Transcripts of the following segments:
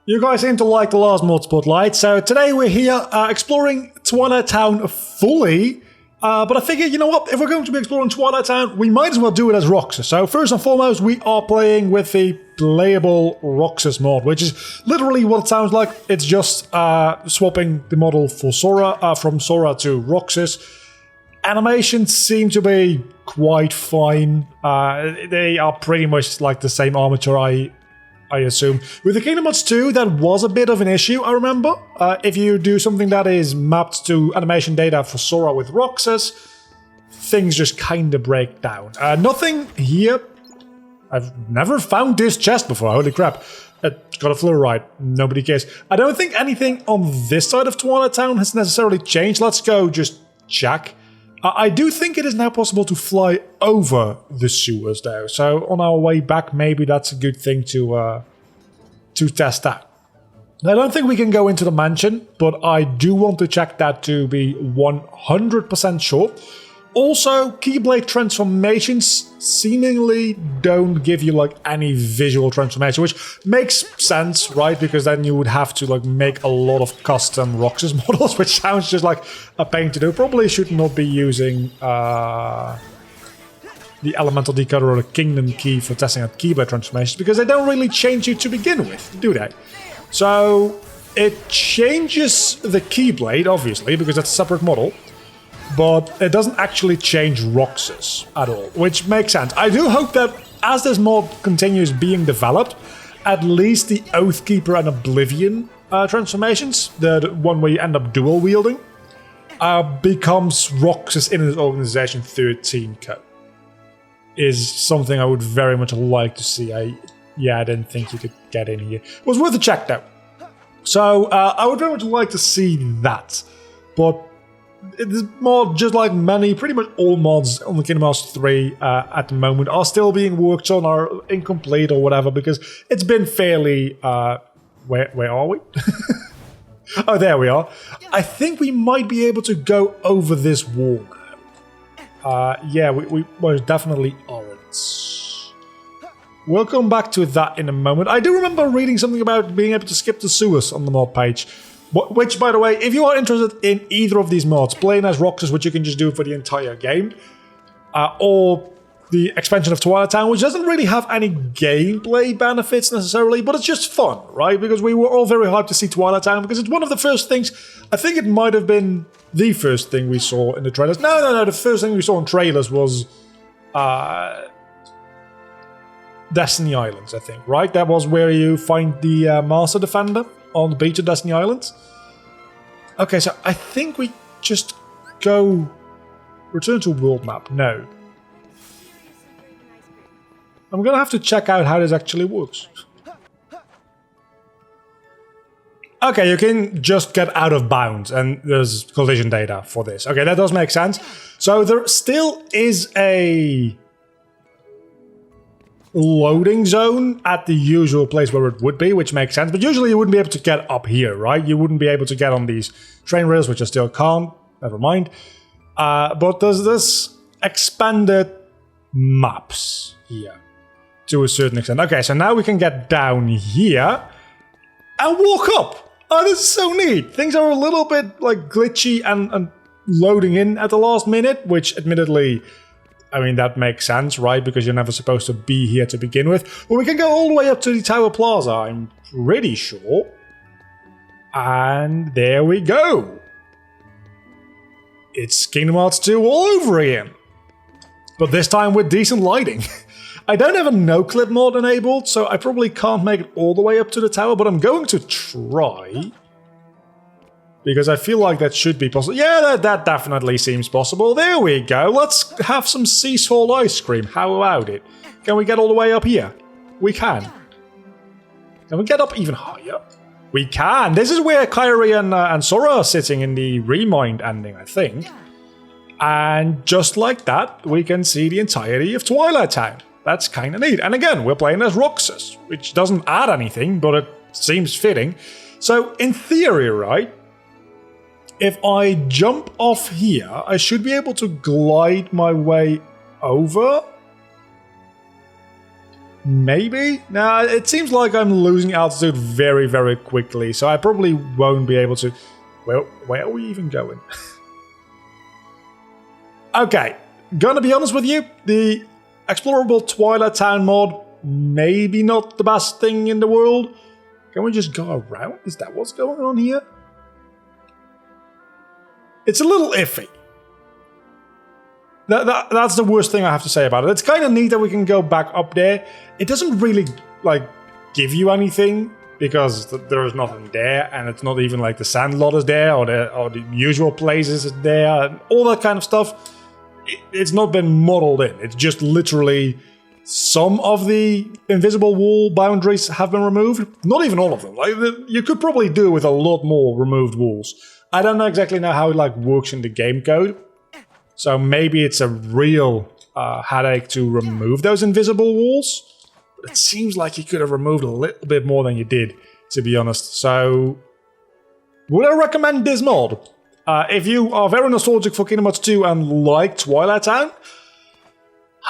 You guys seem to like the last mod Spotlight, so today we're here exploring Twilight Town fully. But I figured, you know what, if we're going to be exploring Twilight Town, we might as well do it as Roxas. So first and foremost, we are playing with the Playable Roxas mod, which is literally what it sounds like. It's just swapping the model for Sora, from Sora to Roxas. Animations seem to be quite fine. They are pretty much like the same armature, I assume. With the Kingdom Hearts 2, that was a bit of an issue, I remember. If you do something that is mapped to animation data for Sora with Roxas, things just kind of break down. Nothing here. I've never found this chest before, holy crap. It's got a fluoride, nobody cares. I don't think anything on this side of Twilight Town has necessarily changed. Let's go just check. I do think it is now possible to fly over the sewers, though. So on our way back, maybe that's a good thing to test out. I don't think we can go into the mansion, but I do want to check that to be 100% sure. Also, Keyblade transformations seemingly don't give you like any visual transformation, which makes sense, right? Because then you would have to like make a lot of custom Roxas models, which sounds just like a pain to do. Probably should not be using the elemental decoder or the kingdom key for testing out Keyblade transformations, because they don't really change you to begin with, do they? So it changes the Keyblade, obviously, because that's a separate model. But it doesn't actually change Roxas at all, which makes sense. I do hope that as this mod continues being developed, at least the Oathkeeper and Oblivion transformations, the one where you end up dual wielding, becomes Roxas in its organization 13 code. Is something I would very much like to see. I didn't think you could get in here. It was worth a check though. So I would very much like to see that. But this mod, just like pretty much all mods on the Kingdom Hearts 3 at the moment, are still being worked on, or incomplete or whatever, because it's been fairly... where are we? Oh, there we are. I think we might be able to go over this wall now. Yeah, we most definitely aren't. We'll come back to that in a moment. I do remember reading something about being able to skip the sewers on the mod page. Which, by the way, if you are interested in either of these mods, playing as Roxas, which you can just do for the entire game, or the expansion of Twilight Town, which doesn't really have any gameplay benefits necessarily, but it's just fun, right? Because we were all very hyped to see Twilight Town, because it's one of the first things, I think it might have been the first thing we saw in the trailers. No, the first thing we saw in trailers was Destiny Islands, I think, right? That was where you find the Master Defender on the beach of Destiny Islands. Okay, so I think we just go... Return to world map. No. I'm gonna have to check out how this actually works. Okay, you can just get out of bounds, and there's collision data for this. Okay, that does make sense. So there still is a loading zone at the usual place where it would be, which makes sense, but usually you wouldn't be able to get up here, right? You wouldn't be able to get on these train rails, which I still can't, never mind. But there's this expanded maps here to a certain extent. Okay, so now we can get down here and walk up. Oh, this is so neat. Things are a little bit like glitchy and loading in at the last minute, which admittedly, I mean, that makes sense, right? Because you're never supposed to be here to begin with. But we can go all the way up to the Tower Plaza, I'm pretty sure. And there we go. It's Kingdom Hearts 2 all over again. But this time with decent lighting. I don't have a no-clip mod enabled, so I probably can't make it all the way up to the tower, but I'm going to try. Because I feel like that should be possible. Yeah, that definitely seems possible. There we go. Let's have some sea salt ice cream. How about it? Can we get all the way up here? We can. Can we get up even higher? We can. This is where Kairi and Sora are sitting in the Remind ending, I think. And just like that, we can see the entirety of Twilight Town. That's kind of neat. And again, we're playing as Roxas, which doesn't add anything, but it seems fitting. So in theory, right? If I jump off here, I should be able to glide my way over. Maybe? Nah, it seems like I'm losing altitude very, very quickly, so I probably won't be able to... Well, where are we even going? Okay, gonna be honest with you, the explorable Twilight Town mod, maybe not the best thing in the world. Can we just go around? Is that what's going on here? It's a little iffy. That's the worst thing I have to say about it. It's kind of neat that we can go back up there. It doesn't really, like, give you anything because there is nothing there, and it's not even like the Sandlot is there or the usual places is there, and all that kind of stuff. It's not been modeled in. It's just literally some of the invisible wall boundaries have been removed. Not even all of them. Like, you could probably do with a lot more removed walls. I don't exactly know how it like works in the game code. So maybe it's a real headache to remove those invisible walls. But it seems like you could have removed a little bit more than you did, to be honest. So, would I recommend this mod? If you are very nostalgic for Kingdom Hearts 2 and like Twilight Town,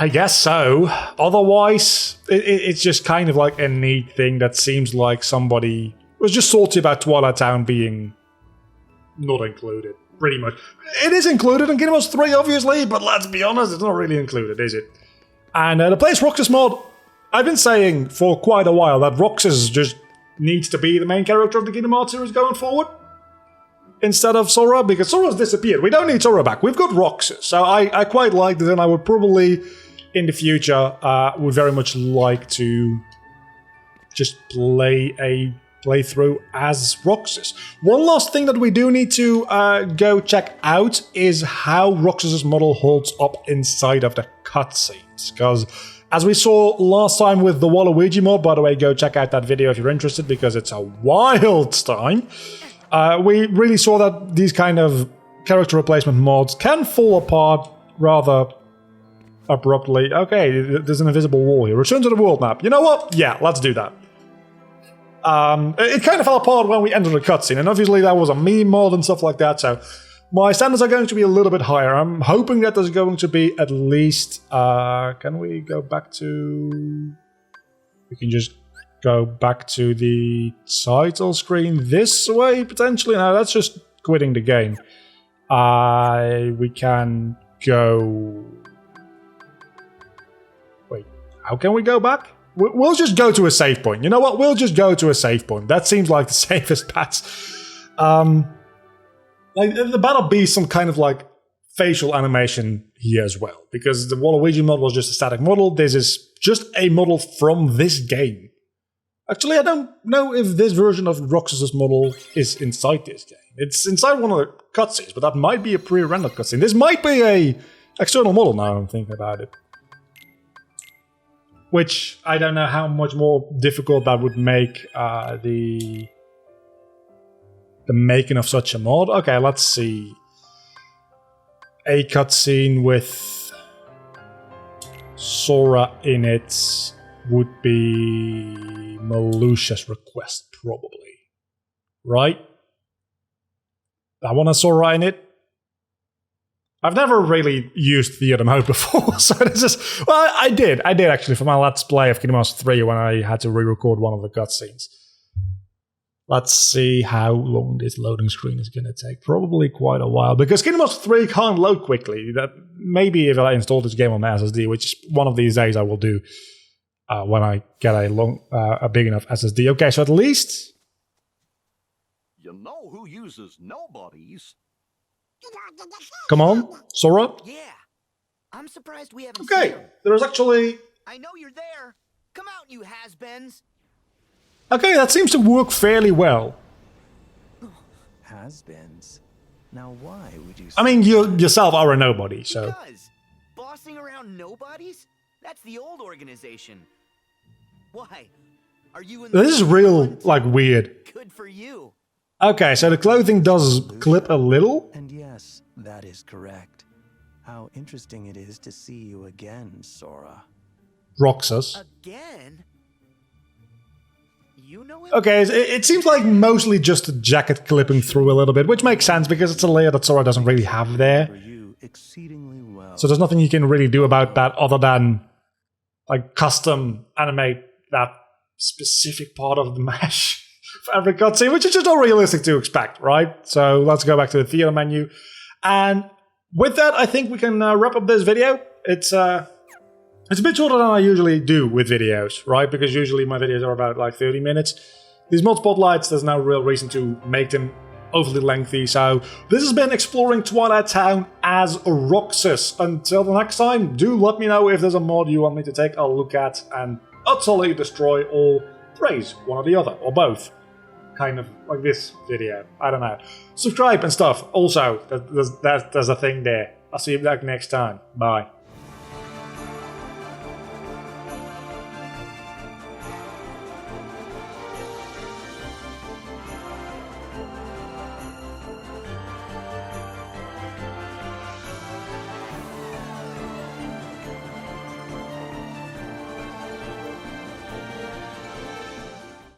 I guess so. Otherwise, it's just kind of like a neat thing that seems like somebody was just salty about Twilight Town being not included. Pretty much. It is included in Kingdom Hearts 3, obviously, but let's be honest, it's not really included, is it? And the Playable Roxas mod, I've been saying for quite a while that Roxas just needs to be the main character of the Kingdom Hearts series going forward, instead of Sora, because Sora's disappeared. We don't need Sora back. We've got Roxas, so I quite like it, and I would probably, in the future, would very much like to just play a playthrough as Roxas. One last thing that we do need to go check out is how Roxas's model holds up inside of the cutscenes, because as we saw last time with the Waluigi mod, by the way, go check out that video if you're interested, because it's a wild time. We really saw that these kind of character replacement mods can fall apart rather abruptly. Okay, there's an invisible wall here. Return to the world map. You know what? Yeah, let's do that. It kind of fell apart when we entered the cutscene, and obviously that was a meme mod and stuff like that, so my standards are going to be a little bit higher. I'm hoping that there's going to be at least... can we go back to... We can just go back to the title screen this way, potentially? No, that's just quitting the game. We can go... Wait, how can we go back? We'll just go to a save point. You know what? We'll just go to a save point. That seems like the safest path. Like, there better be some kind of like facial animation here as well, because the Waluigi model was just a static model. This is just a model from this game. Actually, I don't know if this version of Roxas's model is inside this game. It's inside one of the cutscenes, but that might be a pre-rendered cutscene. This might be a external model now I'm thinking about it. Which, I don't know how much more difficult that would make the making of such a mod. Okay, let's see. A cutscene with Sora in it would be Malusha's request, probably. Right? I want a Sora in it. I've never really used theater mode before, so this is... Well, I did actually for my Let's Play of Kingdom Hearts 3 when I had to re-record one of the cutscenes. Let's see how long this loading screen is going to take. Probably quite a while, because Kingdom Hearts 3 can't load quickly. That maybe if I install this game on my SSD, which one of these days I will do when I get a big enough SSD. Okay, so at least... You know who uses nobodies? Come on, Sora. Yeah. I'm surprised we haven't Okay, seen him. there's actually... I know you're there. Come out, you has-beens. Okay, that seems to work fairly well. Has-beens? Now why would you I mean, you yourself are a nobody, so... Because bossing around nobodies? That's the old organization. Why? Are you in the... This is real, like, weird. Good for you. Okay, so the clothing does clip a little. And yes, that is correct. How interesting it is to see you again, Sora. Roxas. Again? You know him? Okay, it seems like mostly just the jacket clipping through a little bit, which makes sense because it's a layer that Sora doesn't really have there. For you exceedingly well. So there's nothing you can really do about that other than like custom animate that specific part of the mesh for every cutscene, which is just not realistic to expect, right? So let's go back to the theater menu. And with that, I think we can wrap up this video. It's a bit shorter than I usually do with videos, right? Because usually my videos are about like 30 minutes. These mod spotlights, there's no real reason to make them overly lengthy. So this has been exploring Twilight Town as Roxas. Until the next time, do let me know if there's a mod you want me to take a look at and utterly destroy or praise one or the other, or both. Kind of like this video. I don't know. Subscribe and stuff. Also, there's a thing there. I'll see you back next time. Bye.